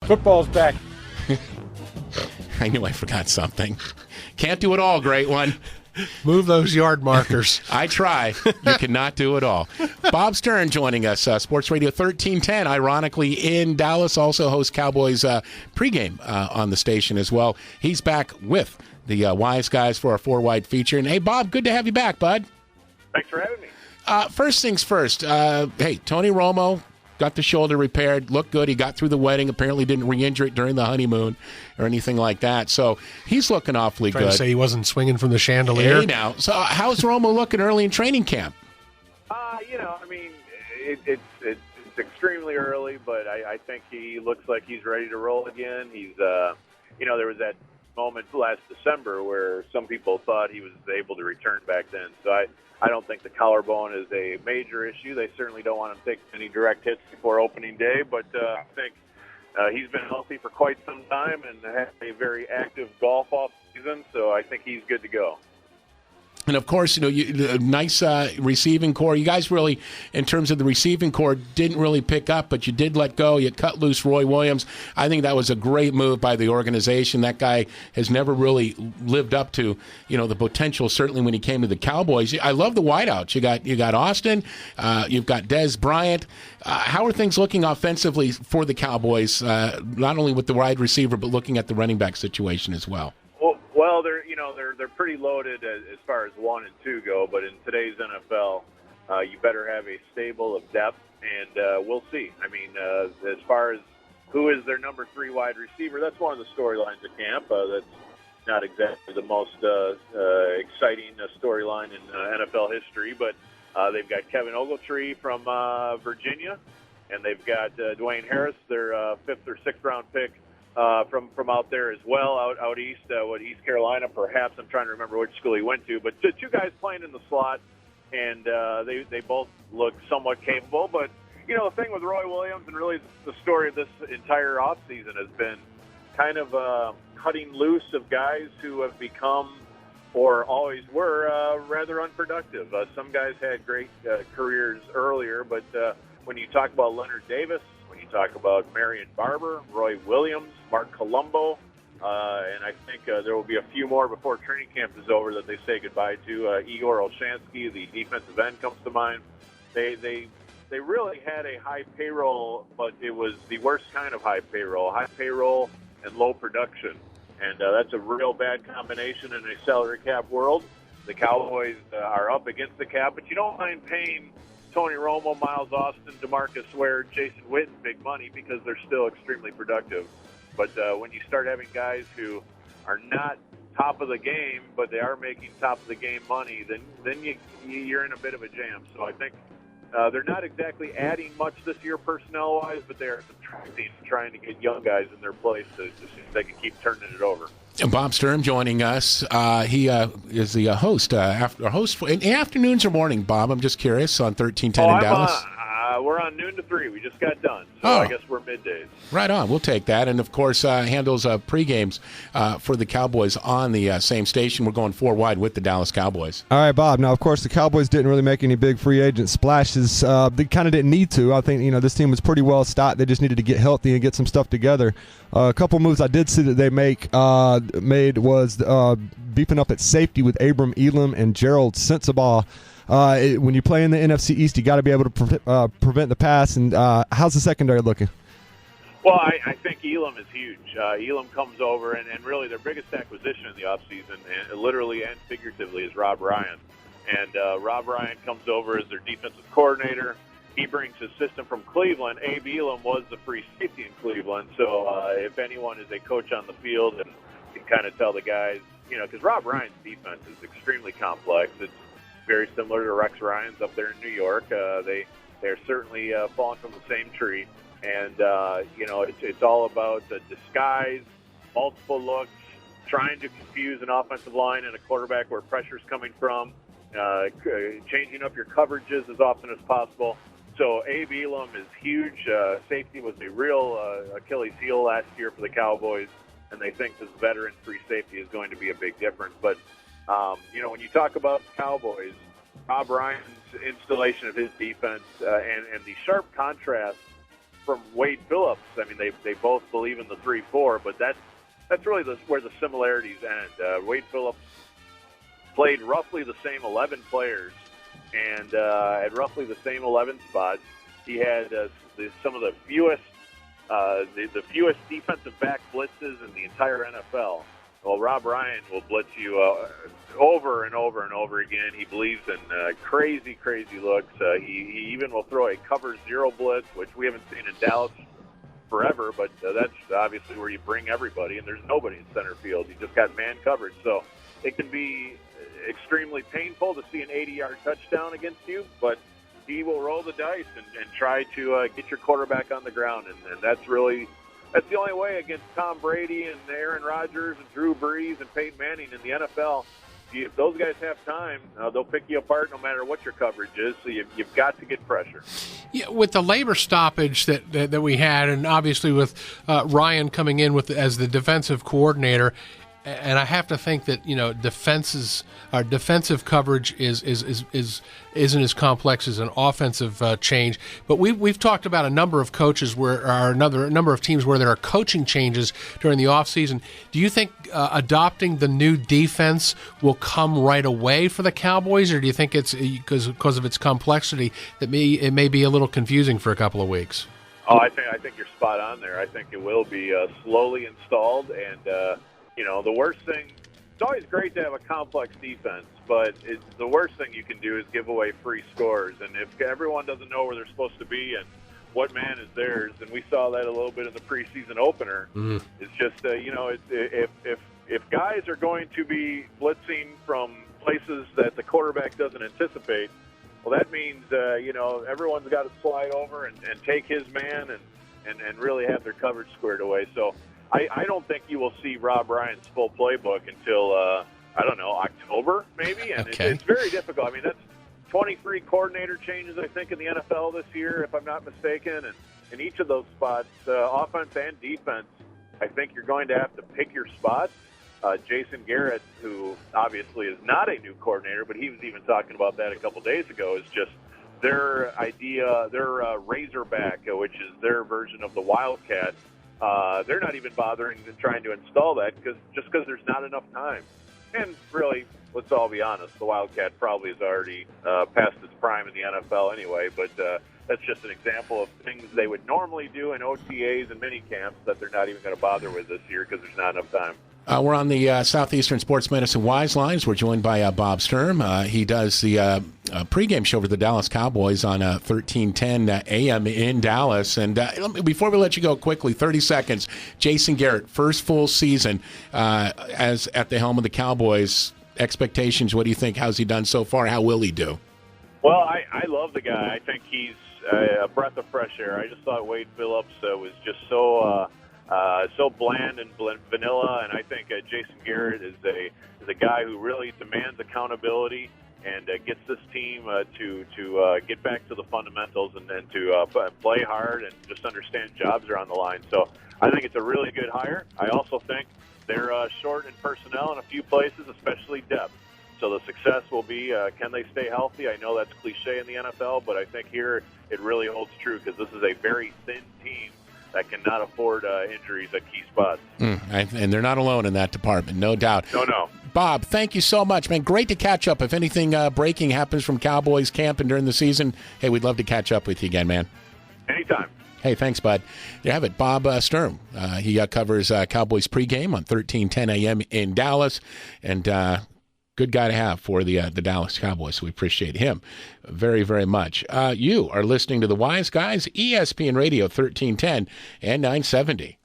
Football's back. I knew I forgot something. Can't do it all, great one. Move those yard markers. I try. You cannot do it all. Bob Sturm joining us, Sports Radio 1310, ironically in Dallas, also hosts Cowboys pregame on the station as well. He's back with the Wise Guys for our Four Wide feature. And, hey, Bob, good to have you back, bud. Thanks for having me. First things first, hey, Tony Romo got the shoulder repaired, looked good. He got through the wedding, apparently didn't re-injure it during the honeymoon or anything like that. So he's looking awfully good. Trying to say he wasn't swinging from the chandelier. Hey, now. So how's Romo looking early in training camp? It's extremely early, but I think he looks like he's ready to roll again. He's, there was that moment last December where some people thought he was able to return back then. So I don't think the collarbone is a major issue. They certainly don't want him to take any direct hits before opening day, but I think he's been healthy for quite some time and had a very active golf off season, so I think he's good to go. And, of course, nice receiving core. You guys really, in terms of the receiving core, didn't really pick up, but you did let go. You cut loose Roy Williams. I think that was a great move by the organization. That guy has never really lived up to, the potential, certainly when he came to the Cowboys. I love the wideouts. You got Austin. You've got Dez Bryant. How are things looking offensively for the Cowboys, not only with the wide receiver, but looking at the running back situation as well? Well, they're pretty loaded as far as 1 and 2 go, but in today's NFL, you better have a stable of depth, and we'll see. I mean, as far as who is their number 3 wide receiver, that's one of the storylines at camp. That's not exactly the most exciting storyline in NFL history, but they've got Kevin Ogletree from Virginia, and they've got Dwayne Harris, their 5th or 6th round pick. From out there as well, out east, East Carolina, perhaps. I'm trying to remember which school he went to. But 2 guys playing in the slot, and they both look somewhat capable. But, the thing with Roy Williams, and really the story of this entire offseason has been kind of cutting loose of guys who have become, or always were, rather unproductive. Some guys had great careers earlier, but when you talk about Leonard Davis, when you talk about Marion Barber, Roy Williams, Mark Colombo, and I think there will be a few more before training camp is over that they say goodbye to. Igor Olshansky, the defensive end, comes to mind. They really had a high payroll, but it was the worst kind of high payroll and low production. And that's a real bad combination in a salary cap world. The Cowboys are up against the cap, but you don't mind paying Tony Romo, Miles Austin, DeMarcus Ware, Jason Witten big money because they're still extremely productive. But when you start having guys who are not top of the game, but they are making top of the game money, then you're in a bit of a jam. So I think they're not exactly adding much this year personnel-wise, but they're subtracting, trying to get young guys in their place to see if they can keep turning it over. Bob Sturm joining us. He is the host in the afternoons or morning, Bob? I'm just curious, on 1310 in Dallas. We're on noon to 3. We just got done, so I guess we're middays. Right on. We'll take that. And, of course, handles pre-games for the Cowboys on the same station. We're going 4 wide with the Dallas Cowboys. All right, Bob. Now, of course, the Cowboys didn't really make any big free agent splashes. They kind of didn't need to. I think, this team was pretty well stocked. They just needed to get healthy and get some stuff together. A couple moves I did see that they made was beefing up at safety with Abram Elam and Gerald Sensabaugh. When you play in the NFC East, you got to be able to prevent the pass. And how's the secondary looking? Well, I think Elam is huge. Elam comes over, and really their biggest acquisition in the offseason, and literally and figuratively, is Rob Ryan. And Rob Ryan comes over as their defensive coordinator. He brings his system from Cleveland. Abe Elam was the free safety in Cleveland. So if anyone is a coach on the field and can kind of tell the guys, because Rob Ryan's defense is extremely complex. It's very similar to Rex Ryan's up there in New York. They're certainly falling from the same tree. And, it's all about the disguise, multiple looks, trying to confuse an offensive line and a quarterback where pressure's coming from, changing up your coverages as often as possible. So Abe Elam is huge. Safety was a real Achilles heel last year for the Cowboys, and they think this veteran free safety is going to be a big difference. But, when you talk about the Cowboys, Rob Ryan's installation of his defense and the sharp contrast from Wade Phillips. I mean, they both believe in the 3-4, but that's really where the similarities end. Wade Phillips played roughly the same 11 players and at roughly the same 11 spots. He had some of the fewest defensive back blitzes in the entire NFL. Well, Rob Ryan will blitz you over and over and over again. He believes in crazy looks. He even will throw a cover zero blitz, which we haven't seen in Dallas forever, but that's obviously where you bring everybody, and there's nobody in center field. You just got man coverage. So it can be extremely painful to see an 80-yard touchdown against you, but he will roll the dice and try to get your quarterback on the ground, and that's the only way against Tom Brady and Aaron Rodgers and Drew Brees and Peyton Manning in the NFL. If those guys have time, they'll pick you apart no matter what your coverage is, so you've got to get pressure. Yeah, with the labor stoppage that we had, and obviously with Ryan coming in as the defensive coordinator, and I have to think that defensive coverage isn't as complex as an offensive change. But we've talked about a number of coaches a number of teams where there are coaching changes during the offseason. Do you think adopting the new defense will come right away for the Cowboys, or do you think it's because of its complexity that it may be a little confusing for a couple of weeks? Oh, I think you're spot on there. I think it will be slowly installed, and the worst thing, it's always great to have a complex defense, but the worst thing you can do is give away free scores. And if everyone doesn't know where they're supposed to be and what man is theirs, and we saw that a little bit in the preseason opener, it's just, if guys are going to be blitzing from places that the quarterback doesn't anticipate, well, that means, everyone's got to slide over and take his man and really have their coverage squared away. So I don't think you will see Rob Ryan's full playbook until, October maybe. And okay. It's very difficult. I mean, that's 23 coordinator changes, I think, in the NFL this year, if I'm not mistaken. And in each of those spots, offense and defense, I think you're going to have to pick your spots. Jason Garrett, who obviously is not a new coordinator, but he was even talking about that a couple days ago, is just their idea, their Razorback, which is their version of the Wildcat. They're not even bothering trying to install that because there's not enough time. And really, let's all be honest, the Wildcat probably is already past its prime in the NFL anyway, but that's just an example of things they would normally do in OTAs and mini camps that they're not even going to bother with this year because there's not enough time. We're on the Southeastern Sports Medicine Wise Lines. We're joined by Bob Sturm. He does the pregame show for the Dallas Cowboys on 1310 a.m. in Dallas. And before we let you go quickly, 30 seconds, Jason Garrett, first full season as at the helm of the Cowboys. Expectations, what do you think? How's he done so far? How will he do? Well, I love the guy. I think he's a breath of fresh air. I just thought Wade Phillips was just so bland and vanilla, and I think Jason Garrett is a guy who really demands accountability and gets this team to get back to the fundamentals and then to play hard and just understand jobs are on the line. So I think it's a really good hire. I also think they're short in personnel in a few places, especially depth. So the success will be, can they stay healthy? I know that's cliche in the NFL, but I think here it really holds true because this is a very thin team that cannot afford injuries at key spots. And they're not alone in that department, no doubt. No. Bob, thank you so much, man. Great to catch up. If anything breaking happens from Cowboys camp and during the season, hey, we'd love to catch up with you again, man. Anytime. Hey, thanks, bud. There you have it, Bob Sturm. He covers Cowboys pregame on 1310 a.m. in Dallas, and good guy to have for the Dallas Cowboys. We appreciate him very, very much. You are listening to The Wise Guys, ESPN Radio 1310 and 970.